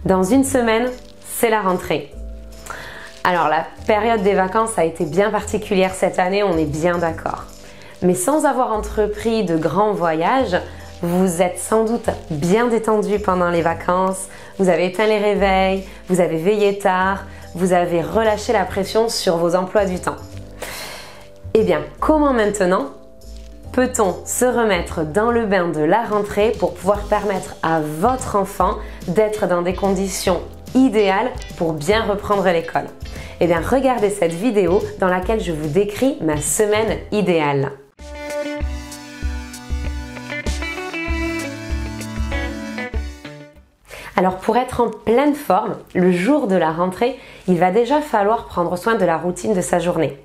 Dans une semaine, c'est la rentrée. Alors la période des vacances a été bien particulière cette année, on est bien d'accord. Mais sans avoir entrepris de grands voyages, vous êtes sans doute bien détendu pendant les vacances, vous avez éteint les réveils, vous avez veillé tard, vous avez relâché la pression sur vos emplois du temps. Eh bien, comment maintenant peut-on se remettre dans le bain de la rentrée pour pouvoir permettre à votre enfant d'être dans des conditions idéales pour bien reprendre l'école? Eh bien, regardez cette vidéo dans laquelle je vous décris ma semaine idéale. Alors pour être en pleine forme, le jour de la rentrée, il va déjà falloir prendre soin de la routine de sa journée.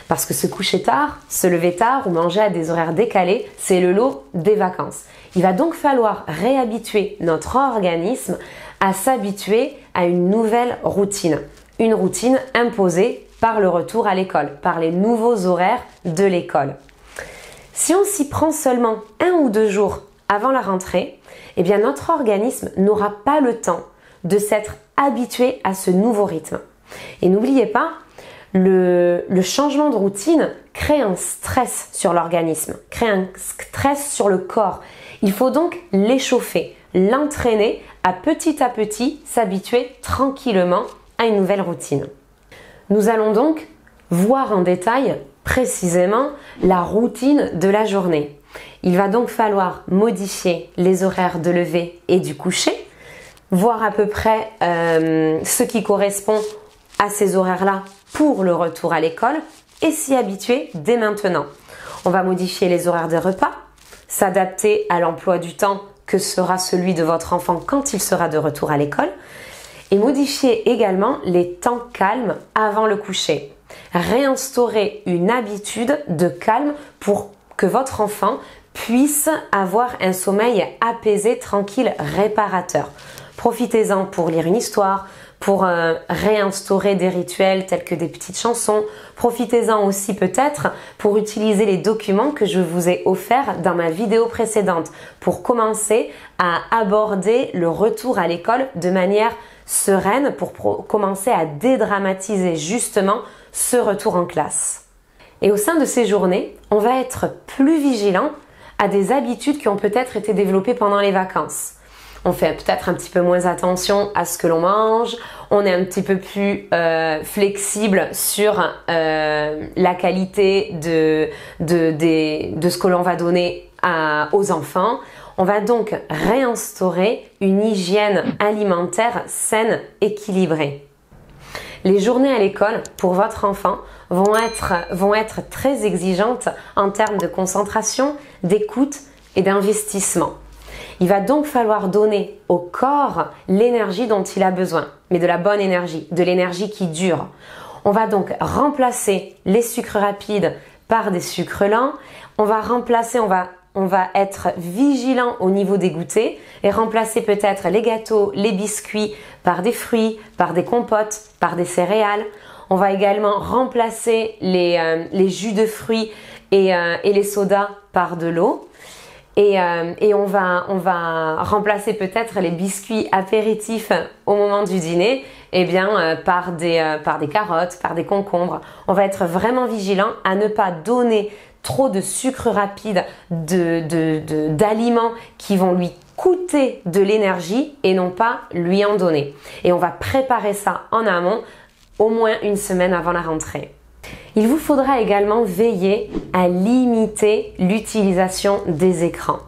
Parce que se coucher tard, se lever tard ou manger à des horaires décalés, c'est le lot des vacances. Il va donc falloir réhabituer notre organisme à s'habituer à une nouvelle routine. Une routine imposée par le retour à l'école, par les nouveaux horaires de l'école. Si on s'y prend seulement 1 ou 2 jours avant la rentrée, eh bien notre organisme n'aura pas le temps de s'être habitué à ce nouveau rythme. Et n'oubliez pas, le changement de routine crée un stress sur l'organisme, crée un stress sur le corps. Il faut donc l'échauffer, l'entraîner à petit s'habituer tranquillement à une nouvelle routine. Nous allons donc voir en détail précisément la routine de la journée. Il va donc falloir modifier les horaires de lever et du coucher, voir à peu près ce qui correspond à ces horaires-là pour le retour à l'école et s'y habituer dès maintenant. On va modifier les horaires des repas, s'adapter à l'emploi du temps que sera celui de votre enfant quand il sera de retour à l'école et modifier également les temps calmes avant le coucher. Réinstaurer une habitude de calme pour que votre enfant puisse avoir un sommeil apaisé, tranquille, réparateur. Profitez-en pour lire une histoire, pour réinstaurer des rituels tels que des petites chansons. Profitez-en aussi peut-être pour utiliser les documents que je vous ai offerts dans ma vidéo précédente pour commencer à aborder le retour à l'école de manière sereine, pour commencer à dédramatiser justement ce retour en classe. Et au sein de ces journées, on va être plus vigilant à des habitudes qui ont peut-être été développées pendant les vacances. On fait peut-être un petit peu moins attention à ce que l'on mange, on est un petit peu plus flexible sur la qualité de ce que l'on va donner aux enfants. On va donc réinstaurer une hygiène alimentaire saine, équilibrée. Les journées à l'école pour votre enfant vont être très exigeantes en termes de concentration, d'écoute et d'investissement. Il va donc falloir donner au corps l'énergie dont il a besoin, mais de la bonne énergie, de l'énergie qui dure. On va donc remplacer les sucres rapides par des sucres lents. On va être vigilant au niveau des goûters et remplacer peut-être les gâteaux, les biscuits par des fruits, par des compotes, par des céréales. On va également remplacer les jus de fruits et les sodas par de l'eau. Et on va remplacer peut-être les biscuits apéritifs au moment du dîner par des carottes, par des concombres. On va être vraiment vigilant à ne pas donner trop de sucre rapide, d'aliments qui vont lui coûter de l'énergie et non pas lui en donner. Et on va préparer ça en amont au moins une semaine avant la rentrée. Il vous faudra également veiller à limiter l'utilisation des écrans.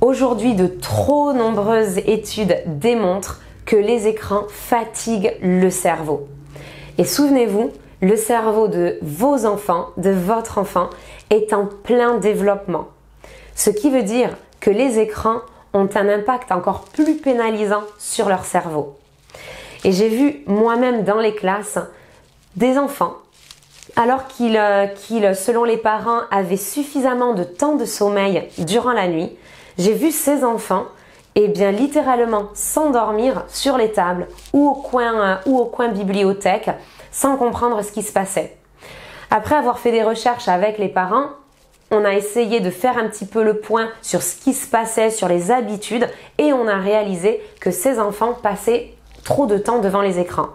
Aujourd'hui, de trop nombreuses études démontrent que les écrans fatiguent le cerveau. Et souvenez-vous, le cerveau de vos enfants, de votre enfant, est en plein développement. Ce qui veut dire que les écrans ont un impact encore plus pénalisant sur leur cerveau. Et j'ai vu moi-même dans les classes des enfants, alors qu'ils, selon les parents, avaient suffisamment de temps de sommeil durant la nuit, j'ai vu ces enfants littéralement s'endormir sur les tables ou au coin bibliothèque sans comprendre ce qui se passait. Après avoir fait des recherches avec les parents, on a essayé de faire un petit peu le point sur ce qui se passait, sur les habitudes, et on a réalisé que ces enfants passaient trop de temps devant les écrans.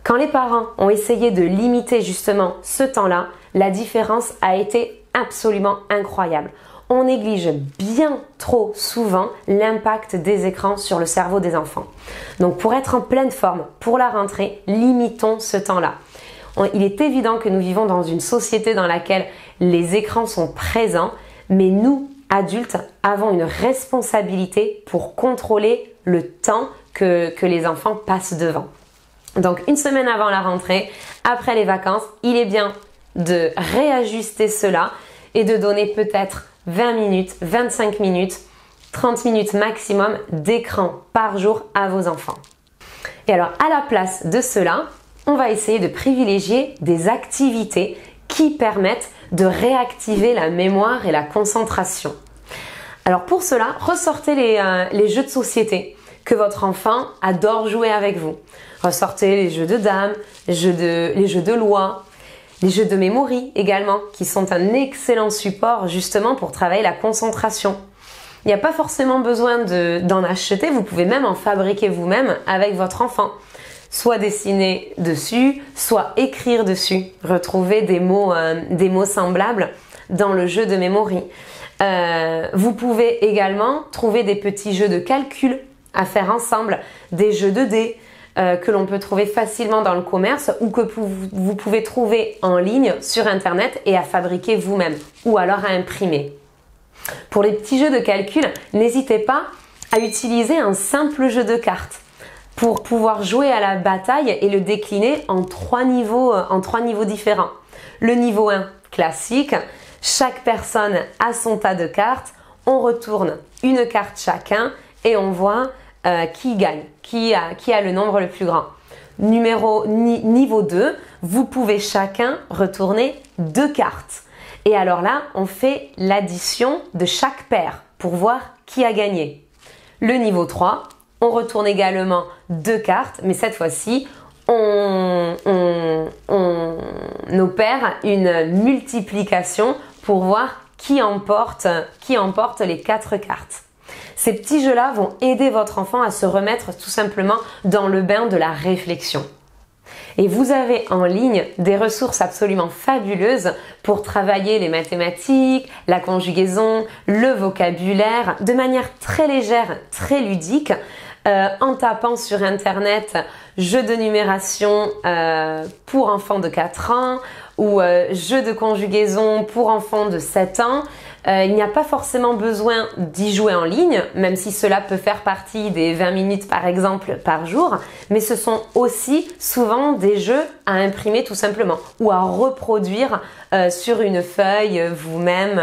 Quand les parents ont essayé de limiter justement ce temps-là, la différence a été absolument incroyable. On néglige bien trop souvent l'impact des écrans sur le cerveau des enfants. Donc pour être en pleine forme pour la rentrée, limitons ce temps-là. Il est évident que nous vivons dans une société dans laquelle les écrans sont présents, mais nous, adultes, avons une responsabilité pour contrôler le temps que les enfants passent devant. Donc une semaine avant la rentrée, après les vacances, il est bien de réajuster cela et de donner peut-être 20 minutes, 25 minutes, 30 minutes maximum d'écran par jour à vos enfants. Et alors à la place de cela, on va essayer de privilégier des activités qui permettent de réactiver la mémoire et la concentration. Alors pour cela, ressortez les jeux de société que votre enfant adore jouer avec vous. Ressortez les jeux de dames, les jeux de loi, les jeux de mémoire également, qui sont un excellent support justement pour travailler la concentration. Il n'y a pas forcément besoin d'en acheter, vous pouvez même en fabriquer vous-même avec votre enfant. Soit dessiner dessus, soit écrire dessus. Retrouver des mots semblables dans le jeu de mémoire. Vous pouvez également trouver des petits jeux de calcul à faire ensemble, des jeux de dés que l'on peut trouver facilement dans le commerce ou que vous pouvez trouver en ligne sur internet et à fabriquer vous-même ou alors à imprimer. Pour les petits jeux de calcul, n'hésitez pas à utiliser un simple jeu de cartes pour pouvoir jouer à la bataille et le décliner en trois niveaux différents. Le niveau 1, classique, chaque personne a son tas de cartes, on retourne une carte chacun et on voit qui gagne, qui a le nombre le plus grand. Niveau 2, vous pouvez chacun retourner 2 cartes. Et alors là, on fait l'addition de chaque paire pour voir qui a gagné. Le niveau 3, on retourne également 2 cartes, mais cette fois-ci, on opère une multiplication pour voir qui emporte les 4 cartes. Ces petits jeux-là vont aider votre enfant à se remettre tout simplement dans le bain de la réflexion. Et vous avez en ligne des ressources absolument fabuleuses pour travailler les mathématiques, la conjugaison, le vocabulaire de manière très légère, très ludique, en tapant sur internet jeux de numération pour enfants de 4 ans ou jeux de conjugaison pour enfants de 7 ans. Il n'y a pas forcément besoin d'y jouer en ligne, même si cela peut faire partie des 20 minutes par exemple par jour, mais ce sont aussi souvent des jeux à imprimer tout simplement ou à reproduire sur une feuille vous-même,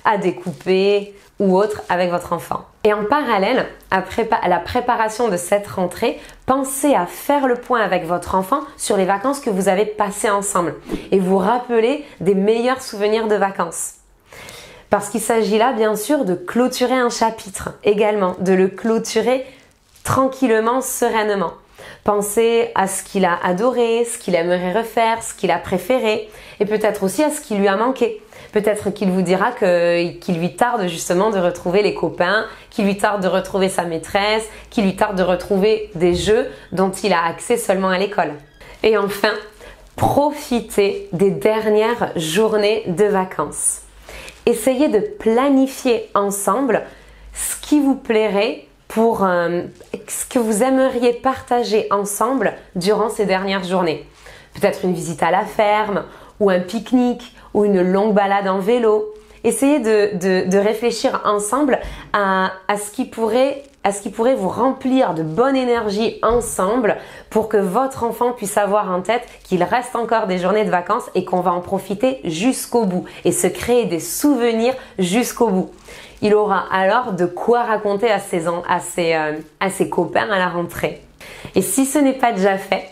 à découper ou autre avec votre enfant. Et en parallèle, à la préparation de cette rentrée, pensez à faire le point avec votre enfant sur les vacances que vous avez passées ensemble et vous rappeler des meilleurs souvenirs de vacances. Parce qu'il s'agit là, bien sûr, de clôturer un chapitre également, de le clôturer tranquillement, sereinement. Pensez à ce qu'il a adoré, ce qu'il aimerait refaire, ce qu'il a préféré et peut-être aussi à ce qui lui a manqué. Peut-être qu'il vous dira qu'il lui tarde justement de retrouver les copains, qu'il lui tarde de retrouver sa maîtresse, qu'il lui tarde de retrouver des jeux dont il a accès seulement à l'école. Et enfin, profitez des dernières journées de vacances. Essayez de planifier ensemble ce qui vous plairait pour ce que vous aimeriez partager ensemble durant ces dernières journées. Peut-être une visite à la ferme ou un pique-nique ou une longue balade en vélo. Essayez de réfléchir ensemble à ce qui pourrait vous remplir de bonne énergie ensemble pour que votre enfant puisse avoir en tête qu'il reste encore des journées de vacances et qu'on va en profiter jusqu'au bout et se créer des souvenirs jusqu'au bout. Il aura alors de quoi raconter à ses copains à la rentrée. Et si ce n'est pas déjà fait,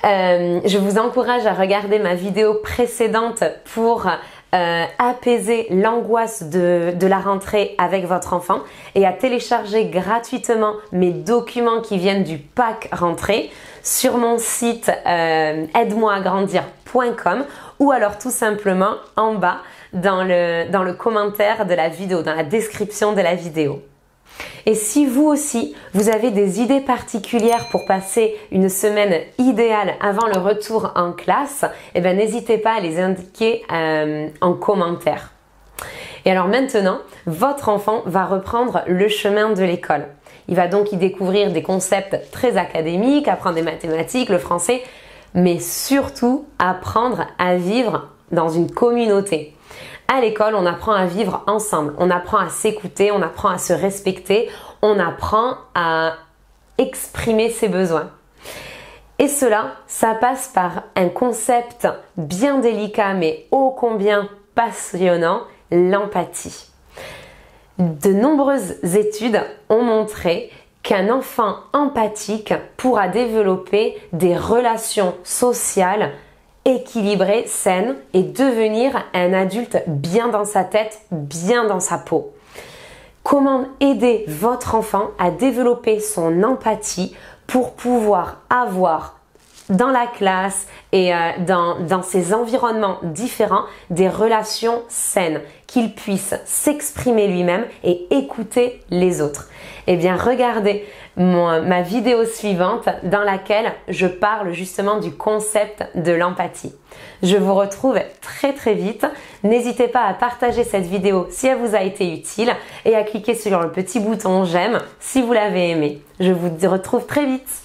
je vous encourage à regarder ma vidéo précédente pour apaiser l'angoisse de la rentrée avec votre enfant et à télécharger gratuitement mes documents qui viennent du pack rentrée sur mon site aide-moi-à-grandir.fr. www.empathie.com ou alors tout simplement en bas dans le commentaire de la vidéo, dans la description de la vidéo. Et si vous aussi, vous avez des idées particulières pour passer une semaine idéale avant le retour en classe, eh bien n'hésitez pas à les indiquer en commentaire. Et alors maintenant, votre enfant va reprendre le chemin de l'école. Il va donc y découvrir des concepts très académiques, apprendre des mathématiques, le français, mais surtout apprendre à vivre dans une communauté. À l'école, on apprend à vivre ensemble, on apprend à s'écouter, on apprend à se respecter, on apprend à exprimer ses besoins. Et cela, ça passe par un concept bien délicat mais ô combien passionnant, l'empathie. De nombreuses études ont montré qu'un enfant empathique pourra développer des relations sociales équilibrées, saines et devenir un adulte bien dans sa tête, bien dans sa peau. Comment aider votre enfant à développer son empathie pour pouvoir avoir dans la classe et dans ses environnements différents des relations saines, qu'il puisse s'exprimer lui-même et écouter les autres. Eh bien, regardez ma vidéo suivante dans laquelle je parle justement du concept de l'empathie. Je vous retrouve très très vite. N'hésitez pas à partager cette vidéo si elle vous a été utile et à cliquer sur le petit bouton j'aime si vous l'avez aimé. Je vous retrouve très vite.